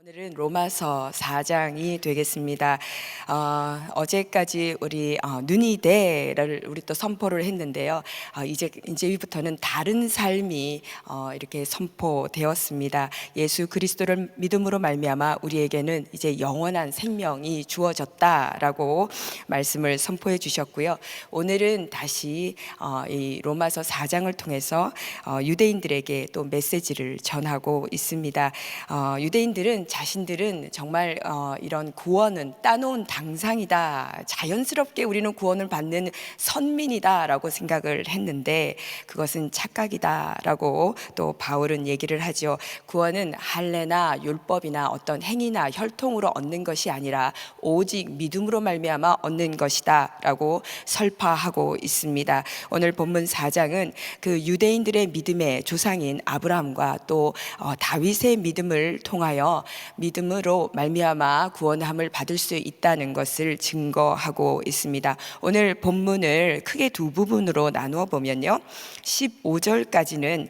오늘은 로마서 4장이 되겠습니다. 어제까지 우리 눈이 돼를 우리 또 선포를 했는데요. 이제부터는 다른 삶이 이렇게 선포되었습니다. 예수 그리스도를 믿음으로 말미암아 우리에게는 이제 영원한 생명이 주어졌다라고 말씀을 선포해 주셨고요. 오늘은 다시 이 로마서 4장을 통해서 유대인들에게 또 메시지를 전하고 있습니다. 유대인들은 자신들은 정말 이런 구원은 따놓은 당상이다, 자연스럽게 우리는 구원을 받는 선민이다라고 생각을 했는데 그것은 착각이다라고 또 바울은 얘기를 하죠. 구원은 할례나 율법이나 어떤 행위나 혈통으로 얻는 것이 아니라 오직 믿음으로 말미암아 얻는 것이다라고 설파하고 있습니다. 오늘 본문 4장은 그 유대인들의 믿음의 조상인 아브라함과 또 다윗의 믿음을 통하여 믿음으로 말미암아 구원함을 받을 수 있다는 것을 증거하고 있습니다. 오늘 본문을 크게 두 부분으로 나누어 보면요, 15절까지는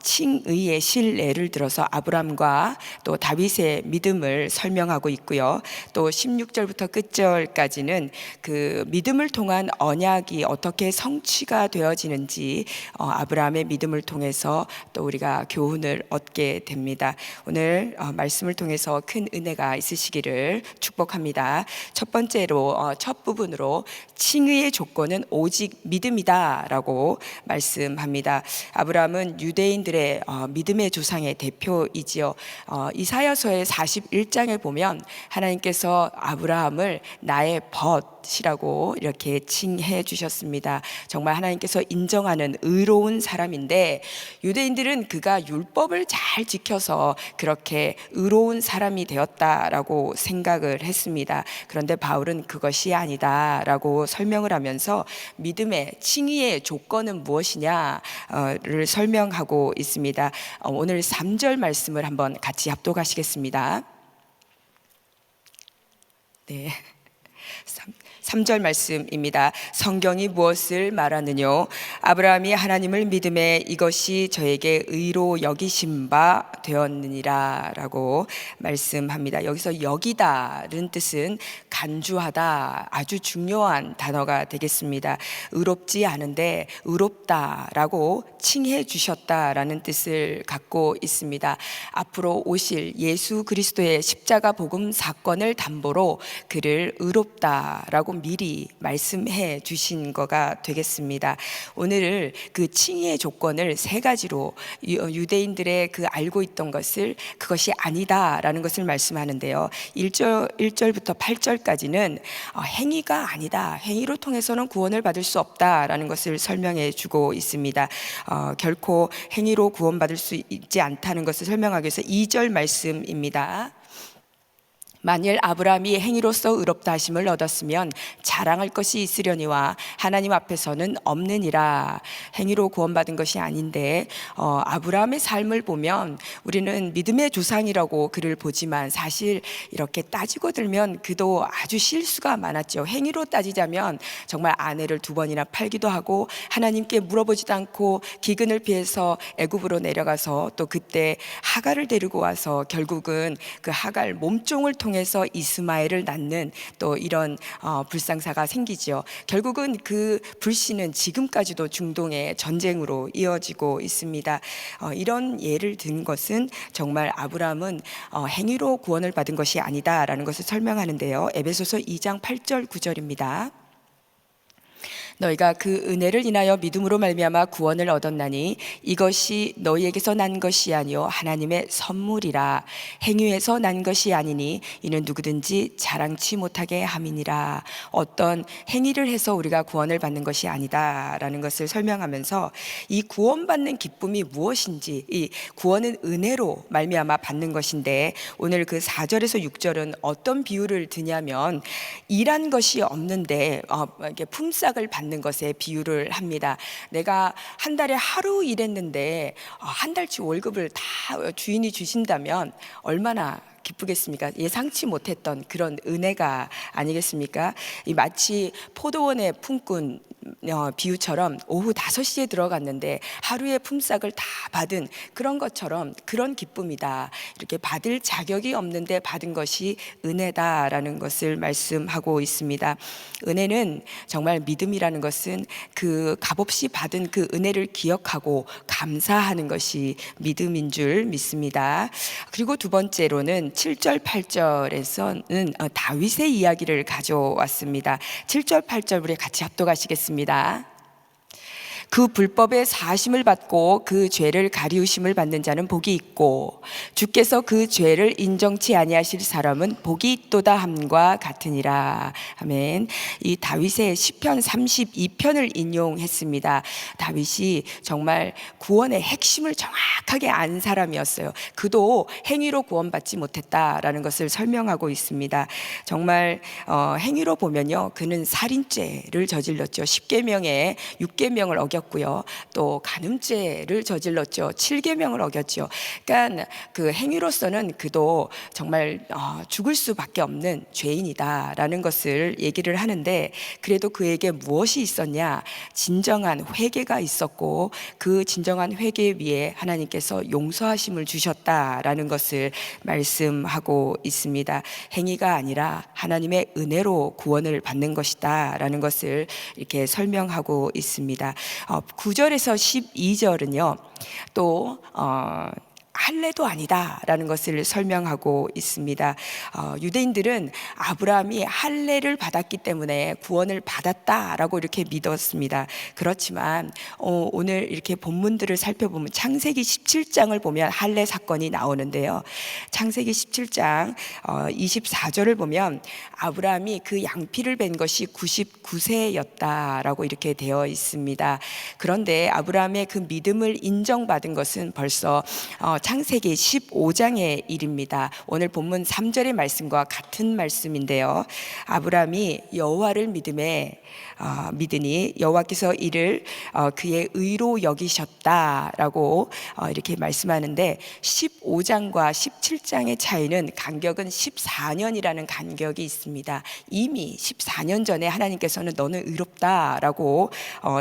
칭의의 실례를 들어서 아브라함과 또 다윗의 믿음을 설명하고 있고요, 또 16절부터 끝절까지는 그 믿음을 통한 언약이 어떻게 성취가 되어지는지 아브라함의 믿음을 통해서 또 우리가 교훈을 얻게 됩니다. 오늘 말씀을 통해서 큰 은혜가 있으시기를 축복합니다. 첫 번째로 첫 부분으로 칭의의 조건은 오직 믿음이다라고 말씀합니다. 아브라함은 유대인들의 믿음의 조상의 대표이지요. 이사야서의 41장에 보면 하나님께서 아브라함을 나의 벗이라고 이렇게 칭해 주셨습니다. 정말 하나님께서 인정하는 의로운 사람인데 유대인들은 그가 율법을 잘 지켜서 그렇게 의로운 사람이 되었다라고 생각을 했습니다. 그런데 바울은 그것이 아니다라고 설명을 하면서 믿음의 칭의의 조건은 무엇이냐를 설명하고 있습니다. 오늘 3절 말씀을 한번 같이 합독하시겠습니다. 네. 3절 말씀입니다. 성경이 무엇을 말하느뇨? 아브라함이 하나님을 믿음에 이것이 저에게 의로 여기심 바 되었느니라 라고 말씀합니다. 여기서 여기다는 뜻은 간주하다, 아주 중요한 단어가 되겠습니다. 의롭지 않은데 의롭다라고 칭해 주셨다라는 뜻을 갖고 있습니다. 앞으로 오실 예수 그리스도의 십자가 복음 사건을 담보로 그를 의롭다라고 미리 말씀해 주신 거가 되겠습니다. 오늘 그 칭의의 조건을 세 가지로 유대인들의 그 알고 있던 것을 그것이 아니다라는 것을 말씀하는데요. 1절부터 8절까지는 행위가 아니다, 행위로 통해서는 구원을 받을 수 없다라는 것을 설명해 주고 있습니다. 결코 행위로 구원받을 수 있지 않다는 것을 설명하기 위해서 2절 말씀입니다. 만일 아브라함이 행위로서 의롭다 하심을 얻었으면 자랑할 것이 있으려니와 하나님 앞에서는 없느니라. 행위로 구원받은 것이 아닌데 아브라함의 삶을 보면 우리는 믿음의 조상이라고 그를 보지만 사실 이렇게 따지고 들면 그도 아주 실수가 많았죠. 행위로 따지자면 정말 아내를 2번이나 팔기도 하고 하나님께 물어보지도 않고 기근을 피해서 애굽으로 내려가서 또 그때 하갈을 데리고 와서 결국은 그 하갈 몸종을 통해서 이스마엘을 낳는 또 이런 불상사가 생기죠. 결국은 그 불씨는 지금까지도 중동의 전쟁으로 이어지고 있습니다. 이런 예를 든 것은 정말 아브라함은 행위로 구원을 받은 것이 아니다라는 것을 설명하는데요. 에베소서 2장 8절 9절입니다. 너희가 그 은혜를 인하여 믿음으로 말미암아 구원을 얻었나니 이것이 너희에게서 난 것이 아니요 하나님의 선물이라. 행위에서 난 것이 아니니 이는 누구든지 자랑치 못하게 함이니라. 어떤 행위를 해서 우리가 구원을 받는 것이 아니다라는 것을 설명하면서 이 구원받는 기쁨이 무엇인지, 이 구원은 은혜로 말미암아 받는 것인데 오늘 그 4절에서 6절은 어떤 비유를 드냐면 일한 것이 없는데 이렇게 품삯을 받는 것에 비유를 합니다. 내가 한 달에 하루 일했는데 한 달치 월급을 다 주인이 주신다면 얼마나 기쁘겠습니까? 예상치 못했던 그런 은혜가 아니겠습니까? 이 마치 포도원의 품꾼 비유처럼 오후 5시에 들어갔는데 하루의 품삯을 다 받은 그런 것처럼 그런 기쁨이다. 이렇게 받을 자격이 없는데 받은 것이 은혜다라는 것을 말씀하고 있습니다. 은혜는 정말 믿음이라는 것은 그 값없이 받은 그 은혜를 기억하고 감사하는 것이 믿음인 줄 믿습니다. 그리고 두 번째로는 7절 8절에서는 다윗의 이야기를 가져왔습니다. 7절 8절 우리 같이 합독하시겠습니다. 그 불법의 사심을 받고 그 죄를 가리우심을 받는 자는 복이 있고 주께서 그 죄를 인정치 아니하실 사람은 복이 있도다 함과 같으니라. 아멘. 이 다윗의 시편 32편을 인용했습니다. 다윗이 정말 구원의 핵심을 정확하게 안 사람이었어요. 그도 행위로 구원받지 못했다라는 것을 설명하고 있습니다. 정말 행위로 보면요, 그는 살인죄를 저질렀죠. 10계명에 6계명을 어겼고요. 또 간음죄를 저질렀죠. 7계명을 어겼죠. 그러니까 그 행위로서는 그도 정말 죽을 수밖에 없는 죄인이다라는 것을 얘기를 하는데, 그래도 그에게 무엇이 있었냐? 진정한 회개가 있었고 그 진정한 회개 위에 하나님께서 용서하심을 주셨다라는 것을 말씀하고 있습니다. 행위가 아니라 하나님의 은혜로 구원을 받는 것이다라는 것을 이렇게 설명하고 있습니다. 9절에서 12절은요 또 할례도 아니다라는 것을 설명하고 있습니다. 유대인들은 아브라함이 할례를 받았기 때문에 구원을 받았다라고 이렇게 믿었습니다. 그렇지만 오늘 이렇게 본문들을 살펴보면 창세기 17장을 보면 할례 사건이 나오는데요. 창세기 17장 24절을 보면 아브라함이 그 양피를 벤 것이 99세였다라고 이렇게 되어 있습니다. 그런데 아브라함의 그 믿음을 인정받은 것은 벌써 창세기 15장의 일입니다. 오늘 본문 3절의 말씀과 같은 말씀인데요. 아브라함이 여호와를 믿으니 여호와께서 이를 그의 의로 여기셨다라고 이렇게 말씀하는데, 15장과 17장의 차이는 간격은 14년이라는 간격이 있습니다. 이미 14년 전에 하나님께서는 너는 의롭다라고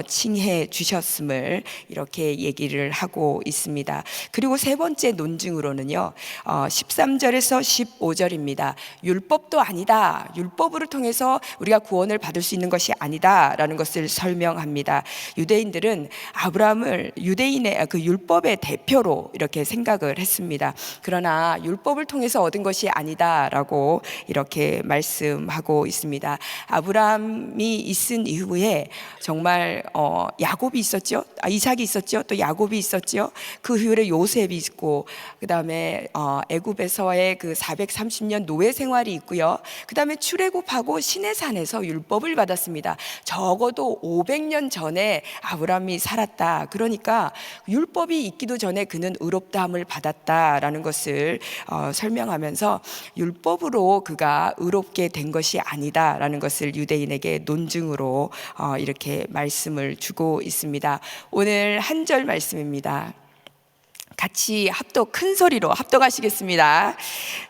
칭해 주셨음을 이렇게 얘기를 하고 있습니다. 그리고 세 번째 논증으로는요 13절에서 15절입니다. 율법도 아니다. 율법을 통해서 우리가 구원을 받을 수 있는 것이 아니다 라는 것을 설명합니다. 유대인들은 아브라함을 유대인의 그 율법의 대표로 이렇게 생각을 했습니다. 그러나 율법을 통해서 얻은 것이 아니다 라고 이렇게 말씀하고 있습니다. 아브라함이 있은 이후에 정말 야곱이 있었죠. 이삭이 있었죠. 또 야곱이 있었죠. 그 후에 요셉이 있고, 그 다음에 애굽에서의 그 430년 노예 생활이 있고요. 그 다음에 출애굽하고 시내산에서 율법을 받았습니다. 적어도 500년 전에 아브라함이 살았다. 그러니까 율법이 있기도 전에 그는 의롭다함을 받았다라는 것을 설명하면서 율법으로 그가 의롭게 된 것이 아니다라는 것을 유대인에게 논증으로 이렇게 말씀을 주고 있습니다. 오늘 한 절 말씀입니다. 같이 큰 소리로 합독하시겠습니다.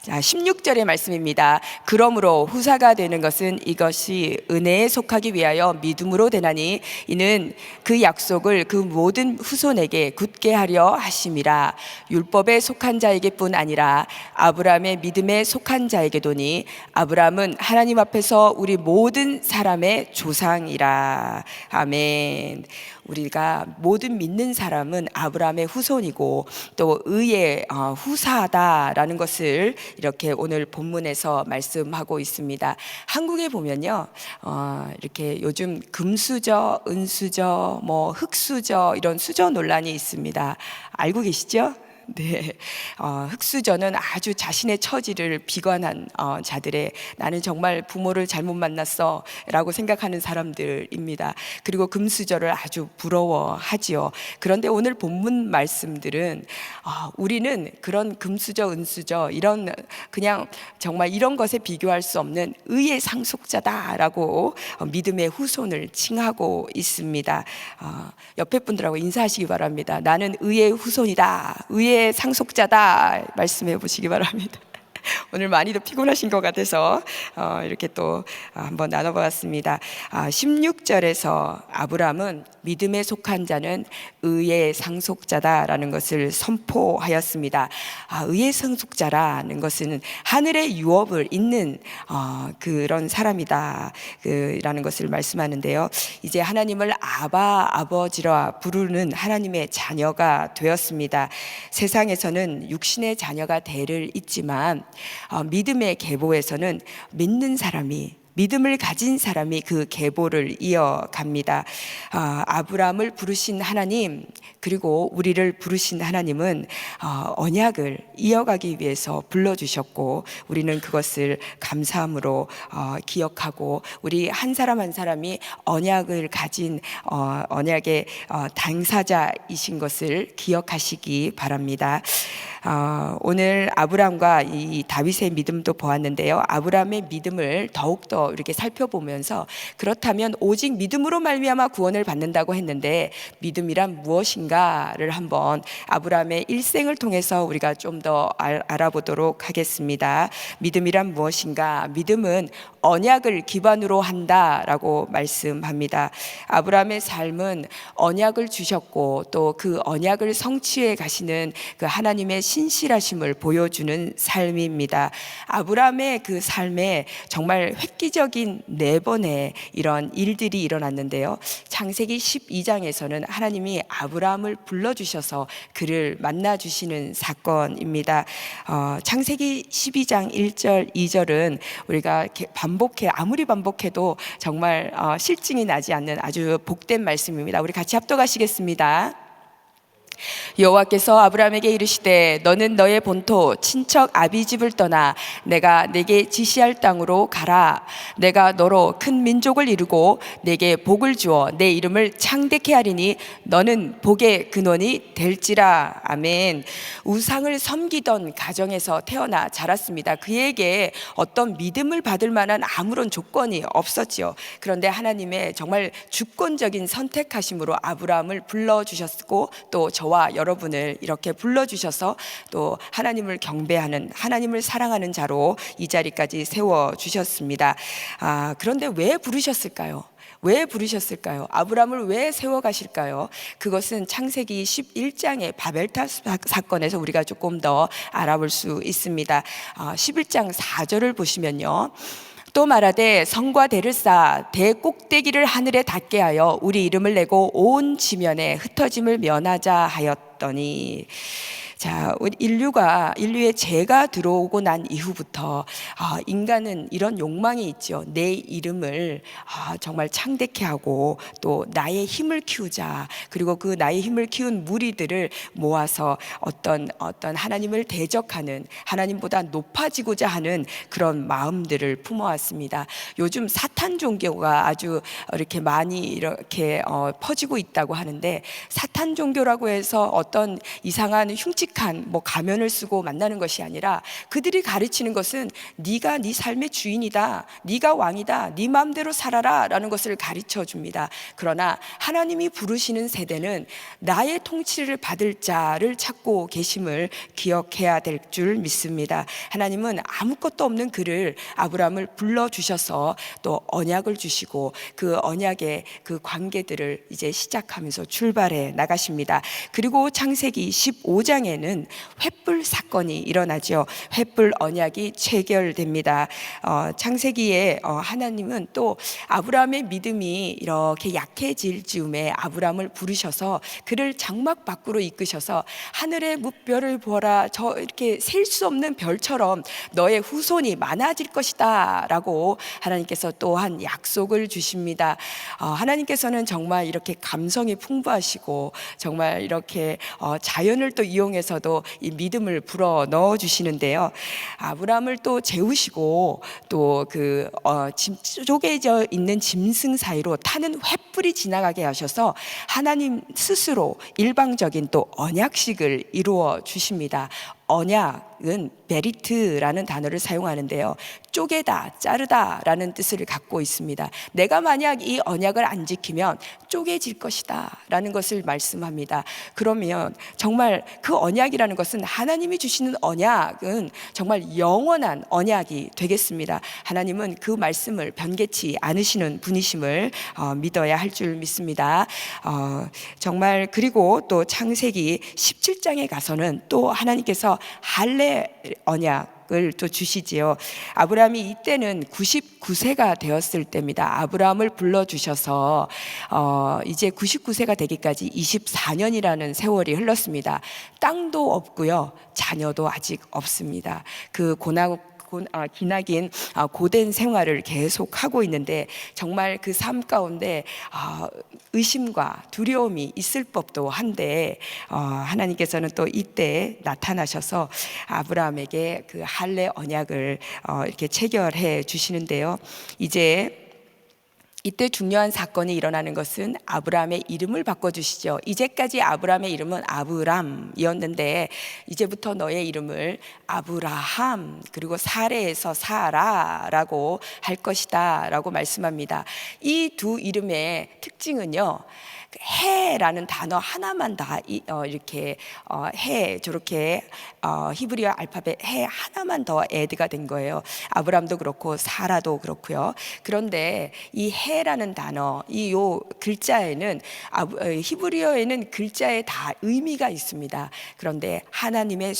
자, 16절의 말씀입니다. 그러므로 후사가 되는 것은 이것이 은혜에 속하기 위하여 믿음으로 되나니 이는 그 약속을 그 모든 후손에게 굳게 하려 하심이라. 율법에 속한 자에게뿐 아니라 아브라함의 믿음에 속한 자에게도니 아브라함은 하나님 앞에서 우리 모든 사람의 조상이라. 아멘. 우리가 모든 믿는 사람은 아브라함의 후손이고 또 의의 후사다라는 것을 이렇게 오늘 본문에서 말씀하고 있습니다. 한국에 보면요 이렇게 요즘 금수저, 은수저, 흑수저 이런 수저 논란이 있습니다. 알고 계시죠? 네, 흑수저는 아주 자신의 처지를 비관한 자들의 나는 정말 부모를 잘못 만났어 라고 생각하는 사람들입니다. 그리고 금수저를 아주 부러워하지요. 그런데 오늘 본문 말씀들은 우리는 그런 금수저, 은수저 이런 그냥 정말 이런 것에 비교할 수 없는 의의 상속자다라고 믿음의 후손을 칭하고 있습니다. 옆에 분들하고 인사하시기 바랍니다. 나는 의의 후손이다. 의의 상속자다 말씀해 보시기 바랍니다. 오늘 많이도 피곤하신 것 같아서 이렇게 또 한번 나눠보았습니다. 16절에서 아브라함은 믿음에 속한 자는 의의 상속자다라는 것을 선포하였습니다. 의의 상속자라는 것은 하늘의 유업을 잇는 그런 사람이다 라는 것을 말씀하는데요. 이제 하나님을 아버지라 부르는 하나님의 자녀가 되었습니다. 세상에서는 육신의 자녀가 대를 잇지만 믿음의 계보에서는 믿음을 가진 사람이 그 계보를 이어갑니다. 아브라함을 부르신 하나님, 그리고 우리를 부르신 하나님은 언약을 이어가기 위해서 불러주셨고, 우리는 그것을 감사함으로 기억하고, 우리 한 사람 한 사람이 언약을 가진 언약의 당사자이신 것을 기억하시기 바랍니다. 오늘 아브라함과 이 다윗의 믿음도 보았는데요. 아브라함의 믿음을 더욱더 이렇게 살펴보면서, 그렇다면 오직 믿음으로 말미암아 구원을 받는다고 했는데 믿음이란 무엇인가를 한번 아브라함의 일생을 통해서 우리가 좀 더 알아보도록 하겠습니다. 믿음이란 무엇인가? 믿음은 언약을 기반으로 한다라고 말씀합니다. 아브라함의 삶은 언약을 주셨고 또 그 언약을 성취해 가시는 그 하나님의 신실하심을 보여주는 삶입니다. 아브라함의 그 삶에 정말 획기적인 4번의 이런 일들이 일어났는데요. 창세기 12장에서는 하나님이 아브라함을 불러주셔서 그를 만나주시는 사건입니다. 창세기 12장 1절 2절은 우리가 아무리 반복해도 정말 실증이 나지 않는 아주 복된 말씀입니다. 우리 같이 합독하시겠습니다. 여호와께서 아브라함에게 이르시되 너는 너의 본토 친척 아비집을 떠나 내가 내게 지시할 땅으로 가라. 내가 너로 큰 민족을 이루고 내게 복을 주어 내 이름을 창대케 하리니 너는 복의 근원이 될지라. 아멘. 우상을 섬기던 가정에서 태어나 자랐습니다. 그에게 어떤 믿음을 받을 만한 아무런 조건이 없었지요. 그런데 하나님의 정말 주권적인 선택하심으로 아브라함을 불러주셨고 또 저와 여러분을 이렇게 불러주셔서 또 하나님을 경배하는, 하나님을 사랑하는 자로 이 자리까지 세워주셨습니다. 그런데 왜 부르셨을까요? 왜 부르셨을까요? 아브라함을 왜 세워가실까요? 그것은 창세기 11장의 바벨탑 사건에서 우리가 조금 더 알아볼 수 있습니다. 11장 4절을 보시면요, 또 말하되 성과 대를 쌓아 대 꼭대기를 하늘에 닿게 하여 우리 이름을 내고 온 지면에 흩어짐을 면하자 하였더니, 자, 인류의 죄가 들어오고 난 이후부터 인간은 이런 욕망이 있죠. 내 이름을 정말 창대케 하고 또 나의 힘을 키우자. 그리고 그 나의 힘을 키운 무리들을 모아서 어떤 하나님을 대적하는, 하나님보다 높아지고자 하는 그런 마음들을 품어왔습니다. 요즘 사탄 종교가 아주 이렇게 많이 이렇게 퍼지고 있다고 하는데, 사탄 종교라고 해서 어떤 이상한 흉측한 가면을 쓰고 만나는 것이 아니라 그들이 가르치는 것은 네가 네 삶의 주인이다, 네가 왕이다, 네 마음대로 살아라 라는 것을 가르쳐 줍니다. 그러나 하나님이 부르시는 세대는 나의 통치를 받을 자를 찾고 계심을 기억해야 될 줄 믿습니다. 하나님은 아무것도 없는 그를, 아브라함을 불러주셔서 또 언약을 주시고 그 언약의 그 관계들을 이제 시작하면서 출발해 나가십니다. 그리고 창세기 15장에는 횃불 사건이 일어나죠. 횃불 언약이 체결됩니다. 창세기에 하나님은 또 아브라함의 믿음이 이렇게 약해질 즈음에 아브라함을 부르셔서 그를 장막 밖으로 이끄셔서 하늘의 무별을 보라, 저 이렇게 셀 수 없는 별처럼 너의 후손이 많아질 것이다 라고 하나님께서 또한 약속을 주십니다. 하나님께서는 정말 이렇게 감성이 풍부하시고 정말 이렇게 자연을 또 이용해서도 이 믿음을 불어 넣어 주시는데요. 아브라함을 또 재우시고 또 그 쪼개져 있는 짐승 사이로 타는 횃불이 지나가게 하셔서 하나님 스스로 일방적인 또 언약식을 이루어 주십니다. 언약은 베리트라는 단어를 사용하는데요, 쪼개다, 자르다 라는 뜻을 갖고 있습니다. 내가 만약 이 언약을 안 지키면 쪼개질 것이다 라는 것을 말씀합니다. 그러면 정말 그 언약이라는 것은, 하나님이 주시는 언약은 정말 영원한 언약이 되겠습니다. 하나님은 그 말씀을 변개치 않으시는 분이심을 믿어야 할 줄 믿습니다. 정말, 그리고 또 창세기 17장에 가서는 또 하나님께서 할례 언약을 또 주시지요. 아브라함이 이때는 99세가 되었을 때입니다. 아브라함을 불러주셔서 이제 99세가 되기까지 24년이라는 세월이 흘렀습니다. 땅도 없고요, 자녀도 아직 없습니다. 그 기나긴 고된 생활을 계속하고 있는데, 정말 그 삶 가운데 의심과 두려움이 있을 법도 한데, 하나님께서는 또 이때 나타나셔서 아브라함에게 그 할례 언약을 이렇게 체결해 주시는데요. 이때 중요한 사건이 일어나는 것은 아브라함의 이름을 바꿔주시죠. 이제까지 아브라함의 이름은 아브람이었는데, 이제부터 너의 이름을 아브라함, 그리고 사레에서 사라라고 할 것이다 라고 말씀합니다. 이 두 이름의 특징은요, 해라는 단어 하나만 다 이렇게 해, 저렇게 히브리어 알파벳 해 하나만 더 애드가 된 거예요. 아브람도 그렇고 사라도 그렇고요. 그런데 이 해라는 단어, 요 글자에는, 히브리어에는 글자에 다 의미가 있습니다. 그런데 하나님의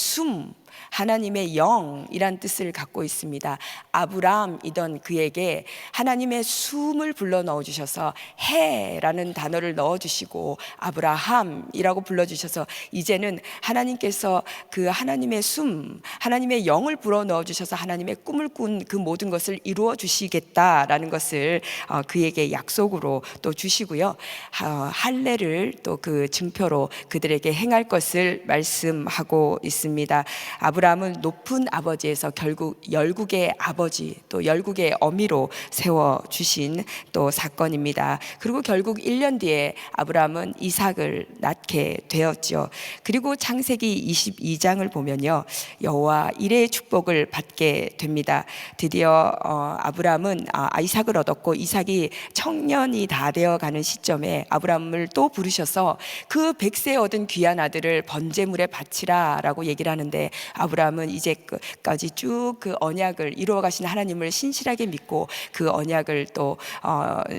하나님의 영이란 뜻을 갖고 있습니다. 아브람이던 그에게 하나님의 숨을 불러 넣어주셔서 해라는 단어를 넣어주시고 아브라함이라고 불러주셔서, 이제는 하나님께서 그 하나님의 하나님의 영을 불어 넣어주셔서 하나님의 꿈을 꾼 그 모든 것을 이루어 주시겠다라는 것을 그에게 약속으로 또 주시고요, 할례를 또 그 증표로 그들에게 행할 것을 말씀하고 있습니다. 아브라함은 높은 아버지에서 결국 열국의 아버지, 또 열국의 어미로 세워주신 또 사건입니다. 그리고 결국 1년 뒤에 아브라함은 이삭을 낳게 되었죠. 그리고 창세기 22장을 보면요, 여호와 이레의 축복을 받게 됩니다. 드디어 아브라함은 이삭을 얻었고, 이삭이 청년이 다 되어가는 시점에 아브라함을 또 부르셔서 그 100세 얻은 귀한 아들을 번제물에 바치라 라고 얘기를 하는데, 아브라함은 이제까지 쭉 그 언약을 이루어 가신 하나님을 신실하게 믿고, 그 언약을 또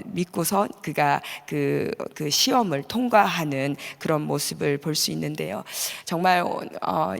믿고서 그가 그 시험을 통과하는 그런 모습을 볼 수 있는데요. 정말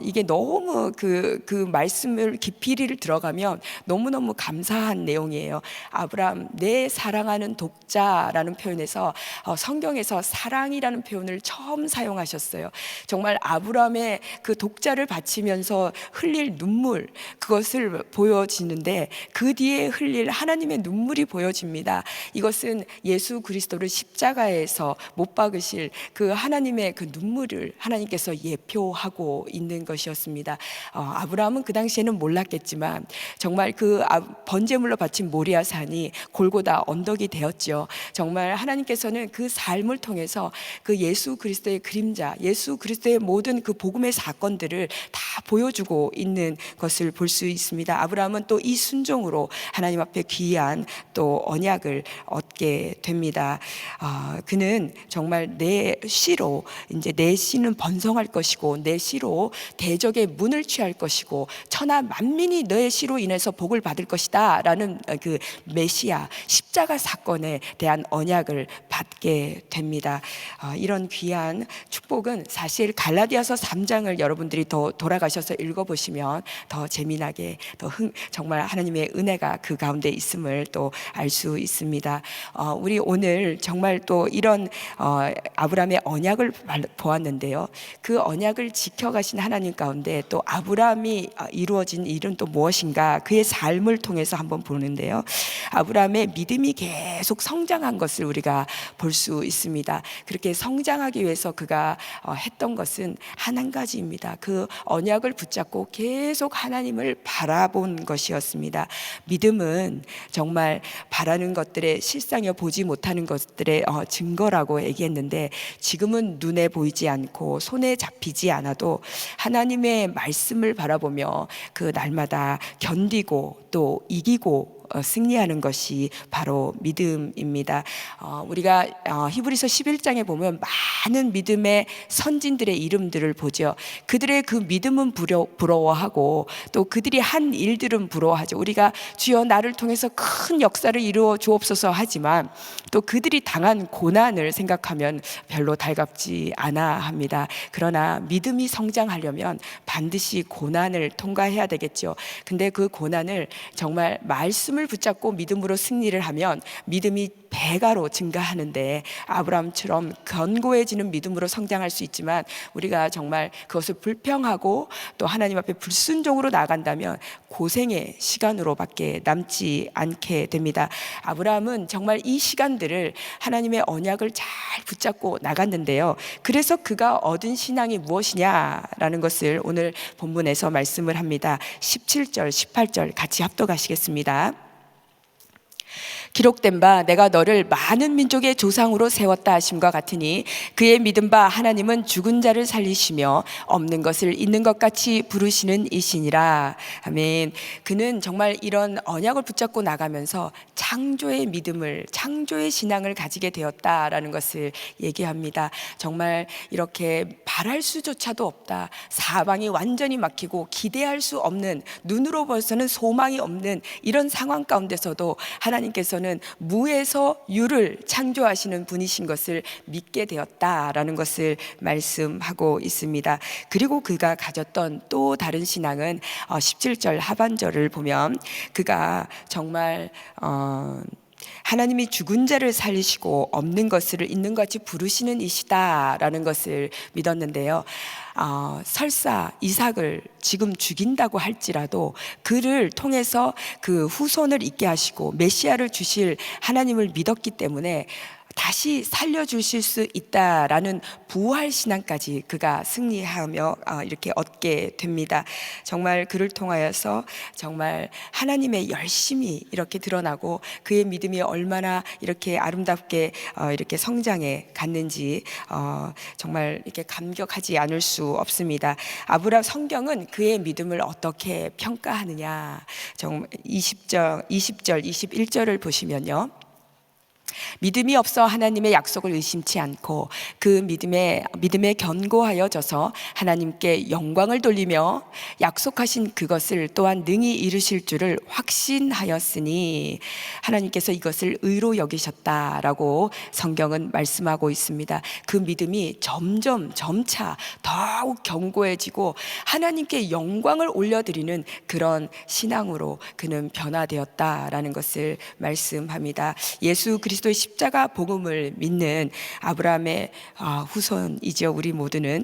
이게 너무 그 말씀을 깊이를 들어가면 너무너무 감사한 내용이에요. 아브라함, 내 사랑하는 독자라는 표현에서 성경에서 사랑이라는 표현을 처음 사용하셨어요. 정말 아브라함의 그 독자를 바치면서 흘릴 눈물, 그것을 보여지는데, 그 뒤에 흘릴 하나님의 눈물이 보여집니다. 이것은 예수 그리스도를 십자가에서 못 박으실 그 하나님의 그 눈물을 하나님께서 예표하고 있는 것이었습니다. 아브라함은 그 당시에는 몰랐겠지만 정말 그 번제물로 바친 모리아 산이 골고다 언덕이 되었죠. 정말 하나님께서는 그 삶을 통해서 그 예수 그리스도의 그림자, 예수 그리스도의 모든 그 복음의 사건들을 다 보여주고 있는 것을 볼 수 있습니다. 아브라함은 또 이 순종으로 하나님 앞에 귀한 또 언약을 얻게 됩니다. 그는 정말 내 씨로, 이제 내 씨는 번성할 것이고 내 씨로 대적의 문을 취할 것이고 천하 만민이 너의 씨로 인해서 복을 받을 것이다 라는 그 메시아 십자가 사건에 대한 언약을 받게 됩니다. 이런 귀한 축복은 사실 갈라디아서 3장을 여러분들이 더 돌아가셔서 읽어보시면 더 재미나게, 정말 하나님의 은혜가 그 가운데 있음을 또 알 수 있습니다. 우리 오늘 정말 또 이런 아브라함의 언약을 보았는데요, 그 언약을 지켜가신 하나님 가운데 또 아브라함이 이루어진 일은 또 무엇인가, 그의 삶을 통해서 한번 보는데요, 아브라함의 믿음이 계속 성장한 것을 우리가 볼 수 있습니다. 그렇게 성장하기 위해서 그가 했던 것은 한 가지입니다. 그 언약을 붙잡고 계속 하나님을 바라본 것이었습니다. 믿음은 정말 바라는 것들의 실상이요 보지 못하는 것들의 증거라고 얘기했는데, 지금은 눈에 보이지 않고 손에 잡히지 않아도 하나님의 말씀을 바라보며 그 날마다 견디고 또 이기고 승리하는 것이 바로 믿음입니다. 우리가 히브리서 11장에 보면 많은 믿음의 선진들의 이름들을 보죠. 그들의 그 믿음은 부러워하고 또 그들이 한 일들은 부러워하죠. 우리가 주여 나를 통해서 큰 역사를 이루어 주옵소서 하지만 또 그들이 당한 고난을 생각하면 별로 달갑지 않아 합니다. 그러나 믿음이 성장하려면 반드시 고난을 통과해야 되겠죠. 근데 그 고난을 정말 말씀을 붙잡고 믿음으로 승리를 하면 믿음이 배가로 증가하는데, 아브라함처럼 견고해지는 믿음으로 성장할 수 있지만 우리가 정말 그것을 불평하고 또 하나님 앞에 불순종으로 나간다면 고생의 시간으로밖에 남지 않게 됩니다. 아브라함은 정말 이 시간들을 하나님의 언약을 잘 붙잡고 나갔는데요, 그래서 그가 얻은 신앙이 무엇이냐라는 것을 오늘 본문에서 말씀을 합니다. 17절 18절 같이 합독하시겠습니다. 기록된 바 내가 너를 많은 민족의 조상으로 세웠다 하심과 같으니 그의 믿은 바 하나님은 죽은 자를 살리시며 없는 것을 있는 것 같이 부르시는 이시니라. 아멘. 그는 정말 이런 언약을 붙잡고 나가면서 창조의 믿음을, 창조의 신앙을 가지게 되었다라는 것을 얘기합니다. 정말 이렇게 바랄 수조차도 없다, 사방이 완전히 막히고 기대할 수 없는, 눈으로 봐서는 소망이 없는 이런 상황 가운데서도 하나님께서는 무에서 유를 창조하시는 분이신 것을 믿게 되었다라는 것을 말씀하고 있습니다. 그리고 그가 가졌던 또 다른 신앙은 17절 하반절을 보면 그가 정말 하나님이 죽은 자를 살리시고 없는 것을 있는 것 같이 부르시는 이시다라는 것을 믿었는데요, 설사 이삭을 지금 죽인다고 할지라도 그를 통해서 그 후손을 있게 하시고 메시아를 주실 하나님을 믿었기 때문에 다시 살려주실 수 있다라는 부활 신앙까지 그가 승리하며 이렇게 얻게 됩니다. 정말 그를 통하여서 정말 하나님의 열심이 이렇게 드러나고 그의 믿음이 얼마나 이렇게 아름답게 이렇게 성장해 갔는지 정말 이렇게 감격하지 않을 수 없습니다. 아브라함, 성경은 그의 믿음을 어떻게 평가하느냐, 정말 20절 21절을 보시면요, 믿음이 없어 하나님의 약속을 의심치 않고 그 믿음에 견고하여져서 하나님께 영광을 돌리며 약속하신 그것을 또한 능히 이루실 줄을 확신하였으니 하나님께서 이것을 의로 여기셨다라고 성경은 말씀하고 있습니다. 그 믿음이 점차 더욱 견고해지고 하나님께 영광을 올려드리는 그런 신앙으로 그는 변화되었다라는 것을 말씀합니다. 예수 그리스도의 십자가 복음을 믿는 아브라함의 후손이죠. 우리 모두는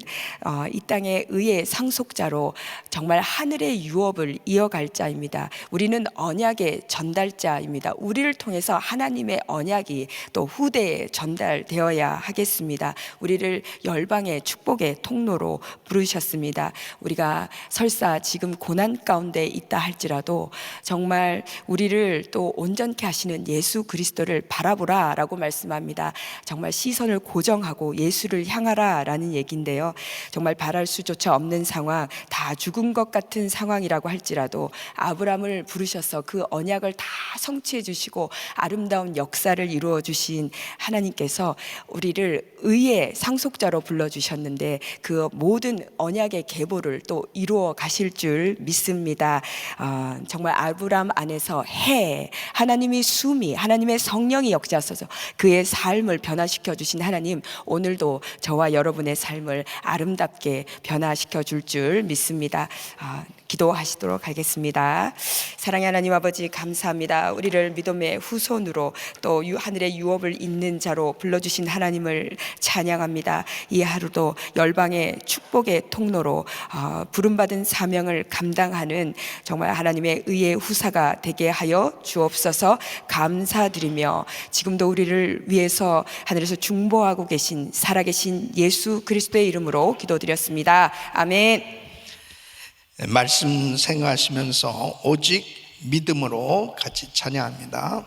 이 땅의 의의 상속자로 정말 하늘의 유업을 이어갈 자입니다. 우리는 언약의 전달자입니다. 우리를 통해서 하나님의 언약이 또 후대에 전달되어야 하겠습니다. 우리를 열방의 축복의 통로로 부르셨습니다. 우리가 설사 지금 고난 가운데 있다 할지라도 정말 우리를 또 온전케 하시는 예수 그리스도를 바라보라 라고 말씀합니다. 정말 시선을 고정하고 예수를 향하라 라는 얘기인데요, 정말 바랄 수조차 없는 상황, 다 죽은 것 같은 상황이라고 할지라도 아브라함을 부르셔서 그 언약을 다 성취해 주시고 아름다운 역사를 이루어 주신 하나님께서 우리를 의의 상속자로 불러주셨는데 그 모든 언약의 계보를 또 이루어 가실 줄 믿습니다. 정말 아브라함 안에서 하나님이 숨이, 하나님의 성령이 역사하셔서 그의 삶을 변화시켜 주신 하나님, 오늘도 저와 여러분의 삶을 아름답게 변화시켜 줄 믿습니다. 기도하시도록 하겠습니다. 사랑의 하나님 아버지, 감사합니다. 우리를 믿음의 후손으로 또 하늘의 유업을 잇는 자로 불러주신 하나님을 찬양합니다. 이 하루도 열방의 축복의 통로로 부름받은 사명을 감당하는 정말 하나님의 의의 후사가 되게 하여 주옵소서. 감사드리며 지금도 우리를 위해서 하늘에서 중보하고 계신 살아계신 예수 그리스도의 이름으로 기도드렸습니다. 아멘. 말씀 생각하시면서 오직 믿음으로 같이 찬양합니다.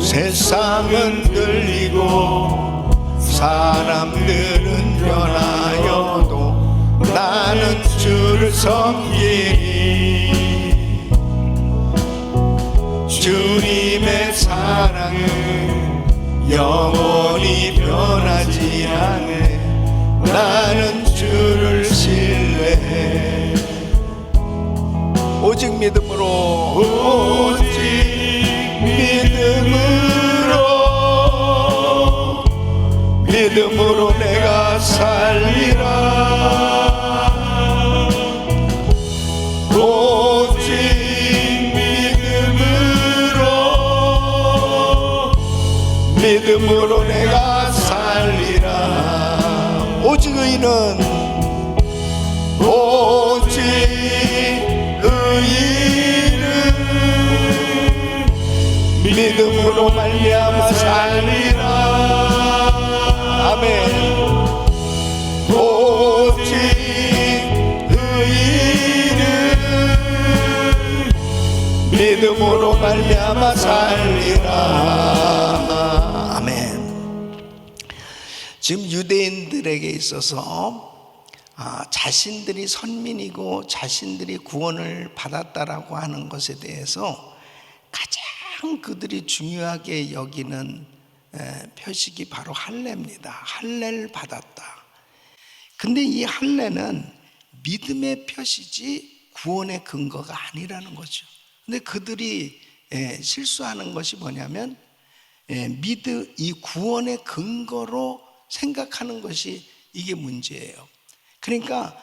세상은 들리고 사람들은 변하여도 나는 주를 섬기리. 주님의 사랑은 영원히 변하지 않네. 나는 주를 신뢰해. 오직 믿음으로, 오직 믿음으로 내가 살리라. 오직 믿음으로 내가 살리라. 오직 의인은, 오직 의인은 믿음으로 말미암아 살리라. 아멘. 오직 의인은 믿음으로 말미암아 살리라. 아멘. 지금 유대인들에게 있어서 자신들이 선민이고 자신들이 구원을 받았다라고 하는 것에 대해서 가장 그들이 중요하게 여기는 표식이 바로 할례입니다. 할례를 받았다. 근데 이 할례는 믿음의 표시지 구원의 근거가 아니라는 거죠. 근데 그들이 실수하는 것이 뭐냐면 이 구원의 근거로 생각하는 것이 이게 문제예요. 그러니까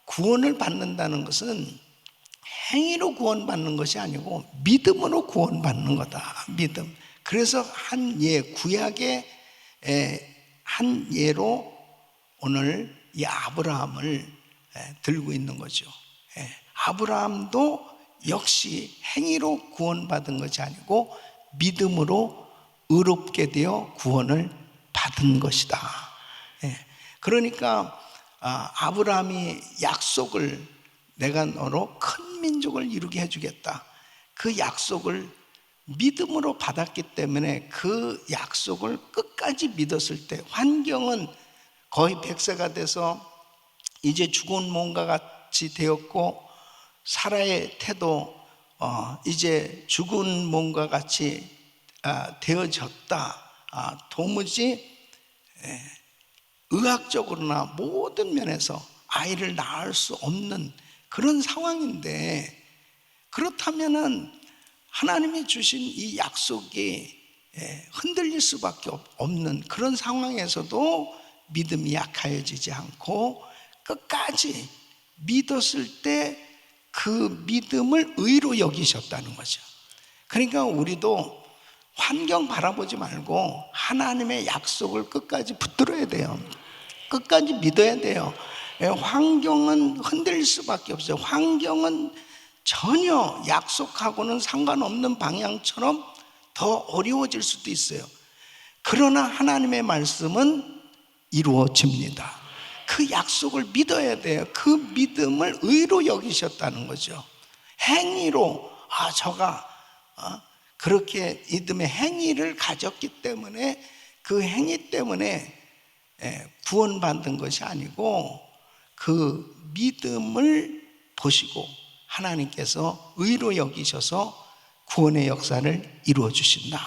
구원을 받는다는 것은 행위로 구원받는 것이 아니고 믿음으로 구원받는 거다. 믿음. 그래서 한 예, 구약의 한 예로 오늘 이 아브라함을 들고 있는 거죠. 아브라함도 역시 행위로 구원받은 것이 아니고 믿음으로 의롭게 되어 구원을 받은 것이다. 그러니까 아브라함이 약속을, 내가 너로 큰 민족을 이루게 해주겠다, 그 약속을 믿음으로 받았기 때문에 그 약속을 끝까지 믿었을 때 환경은 거의 100세가 돼서 이제 죽은 몸과 같이 되었고, 사라의 태도 이제 죽은 몸과 같이 되어졌다. 도무지 의학적으로나 모든 면에서 아이를 낳을 수 없는 그런 상황인데, 그렇다면은 하나님이 주신 이 약속이 흔들릴 수밖에 없는 그런 상황에서도 믿음이 약해지지 않고 끝까지 믿었을 때 그 믿음을 의로 여기셨다는 거죠. 그러니까 우리도 환경 바라보지 말고 하나님의 약속을 끝까지 붙들어야 돼요. 끝까지 믿어야 돼요. 환경은 흔들릴 수밖에 없어요. 환경은 전혀 약속하고는 상관없는 방향처럼 더 어려워질 수도 있어요. 그러나 하나님의 말씀은 이루어집니다. 그 약속을 믿어야 돼요. 그 믿음을 의로 여기셨다는 거죠. 행위로 저가 그렇게 믿음의 행위를 가졌기 때문에 그 행위 때문에 구원받은 것이 아니고 그 믿음을 보시고 하나님께서 의로 여기셔서 구원의 역사를 이루어 주신다.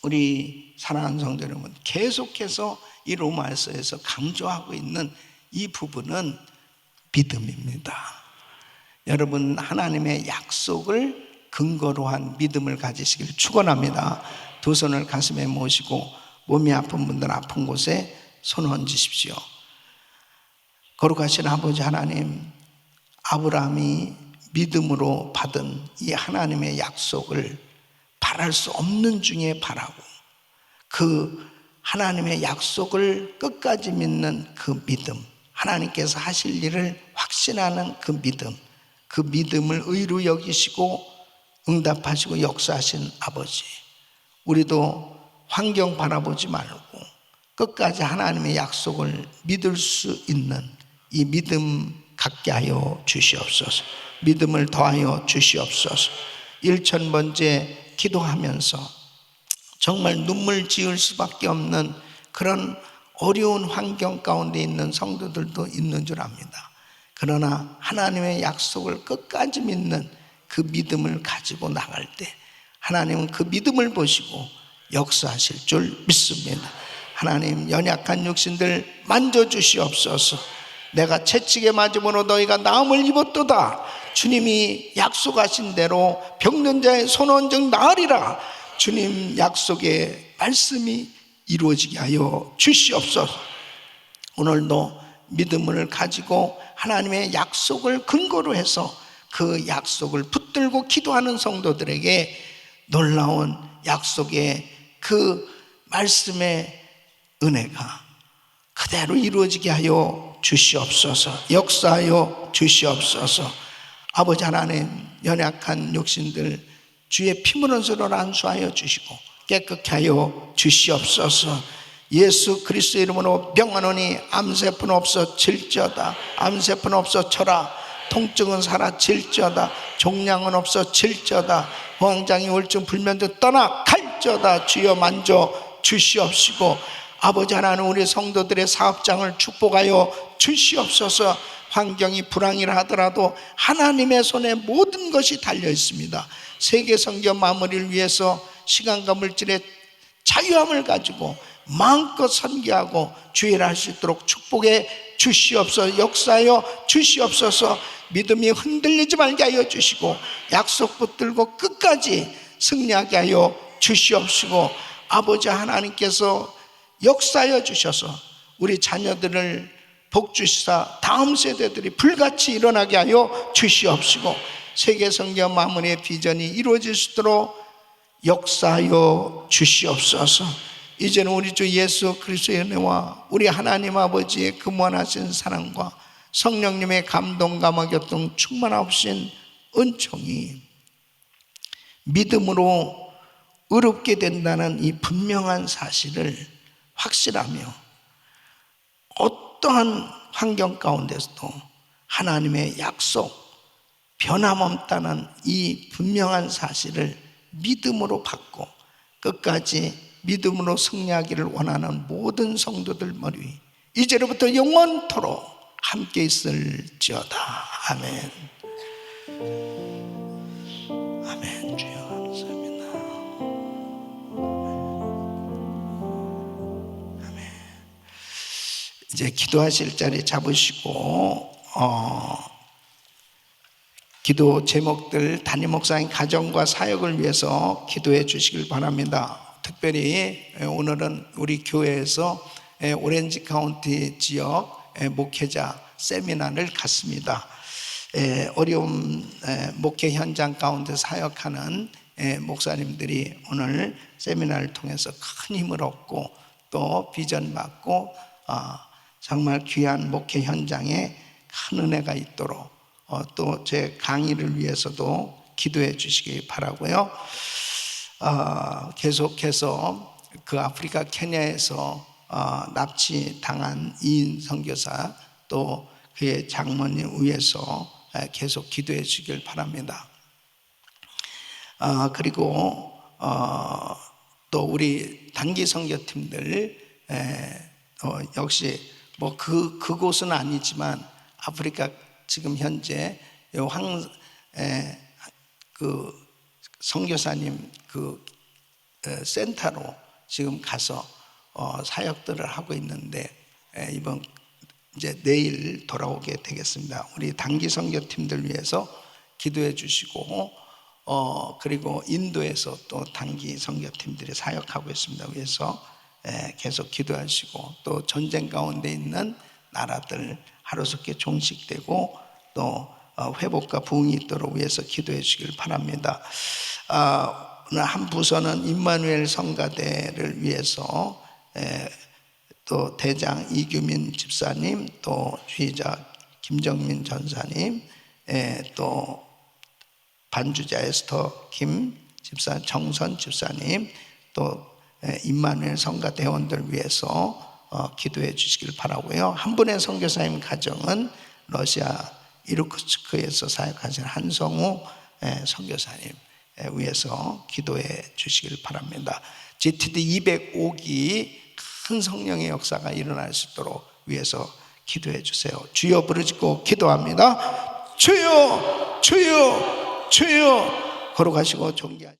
우리 사랑하는 성도 여러분, 계속해서 이 로마서에서 강조하고 있는 이 부분은 믿음입니다. 여러분 하나님의 약속을 근거로 한 믿음을 가지시길 축원합니다. 두 손을 가슴에 모시고 몸이 아픈 분들 아픈 곳에 손 얹으십시오. 거룩하신 아버지 하나님, 아브라함이 믿음으로 받은 이 하나님의 약속을 바랄 수 없는 중에 바라고 그 하나님의 약속을 끝까지 믿는 그 믿음, 하나님께서 하실 일을 확신하는 그 믿음을 의로 여기시고 응답하시고 역사하신 아버지, 우리도 환경 바라보지 말고 끝까지 하나님의 약속을 믿을 수 있는 이 믿음 갖게 하여 주시옵소서. 믿음을 더하여 주시옵소서. 1000번째 기도하면서 정말 눈물 지을 수밖에 없는 그런 어려운 환경 가운데 있는 성도들도 있는 줄 압니다. 그러나 하나님의 약속을 끝까지 믿는 그 믿음을 가지고 나갈 때 하나님은 그 믿음을 보시고 역사하실 줄 믿습니다. 하나님, 연약한 육신들 만져주시옵소서. 내가 채찍에 맞음으로 너희가 나음을 입었도다. 주님이 약속하신 대로 병든 자의 손 얹은 나으리라. 주님 약속의 말씀이 이루어지게 하여 주시옵소서. 오늘도 믿음을 가지고 하나님의 약속을 근거로 해서 그 약속을 붙들고 기도하는 성도들에게 놀라운 약속의 그 말씀의 은혜가 그대로 이루어지게 하여 주시옵소서. 역사하여 주시옵소서. 아버지 하나님, 연약한 육신들 주의 피문은 서로 안수하여 주시고 깨끗게 하여 주시옵소서. 예수 그리스도 이름으로 병하노니 암세포는 없어질지어다. 암세포는 없어져라. 통증은 사라질지어다. 종양은 없어질지어다. 황장이 우울증 불면증 떠나갈지어다. 주여 만져 주시옵시고 아버지 하나님, 우리 성도들의 사업장을 축복하여 주시옵소서. 환경이 불황이라 하더라도 하나님의 손에 모든 것이 달려 있습니다. 세계 선교 마무리를 위해서 시간과 물질의 자유함을 가지고 마음껏 선교하고 주의를 할 수 있도록 축복해 주시옵소서. 역사하여 주시옵소서. 믿음이 흔들리지 말게 하여 주시고 약속 붙들고 끝까지 승리하게 하여 주시옵시고 아버지 하나님께서 역사하여 주셔서 우리 자녀들을 복주시사 다음 세대들이 불같이 일어나게 하여 주시옵시고 세계 선교 마무리의 비전이 이루어질 수 있도록 역사하여 주시옵소서. 이제는 우리 주 예수 그리스도의 은혜와 우리 하나님 아버지의 그 무한하신 사랑과 성령님의 감동 감화 교통 충만하신 은총이 믿음으로 의롭게 된다는 이 분명한 사실을 확실하며 어떠한 환경 가운데서도 하나님의 약속 변함없다는 이 분명한 사실을 믿음으로 받고 끝까지 믿음으로 승리하기를 원하는 모든 성도들 머리 위 이제로부터 영원토록 함께 있을지어다. 아멘. 아멘. 주여 감사합니다. 아멘. 이제 기도하실 자리 잡으시고 기도 제목들 담임 목사님 가정과 사역을 위해서 기도해 주시길 바랍니다. 특별히 오늘은 우리 교회에서 오렌지 카운티 지역 목회자 세미나를 갖습니다. 어려운 목회 현장 가운데 사역하는 목사님들이 오늘 세미나를 통해서 큰 힘을 얻고 또 비전 받고 정말 귀한 목회 현장에 큰 은혜가 있도록 또 제 강의를 위해서도 기도해 주시기 바라고요. 계속해서 그 아프리카 케냐에서 납치당한 이인 선교사 또 그의 장모님 위해서 계속 기도해 주길 바랍니다. 그리고 또 우리 단기 선교팀들 역시 뭐 그곳은 아니지만 아프리카 지금 현재 그 선교사님 그 센터로 지금 가서 사역들을 하고 있는데 이번 이제 내일 돌아오게 되겠습니다. 우리 단기 선교팀들 위해서 기도해 주시고 그리고 인도에서 또 단기 선교팀들이 사역하고 있습니다. 위해서 계속 기도하시고 또 전쟁 가운데 있는 나라들 하루속히 종식되고 또 회복과 부흥이 있도록 위해서 기도해 주시길 바랍니다. 오늘 한 부서는 임마누엘 성가대를 위해서 또 대장 이규민 집사님, 또 주의자 김정민 전사님, 또 반주자 에스터 김 집사, 정선 집사님, 또 임마누엘 성가 대원들 위해서 기도해 주시길 바라고요. 한 분의 선교사님 가정은 러시아 이르쿠츠크에서 사역하시는 한성우 선교사님 위해서 기도해 주시길 바랍니다. GTD 205기 큰 성령의 역사가 일어날 수 있도록 위해서 기도해 주세요. 주여 부르짖고 기도합니다. 주여, 주여, 주여. 걸어가시고 존귀하시고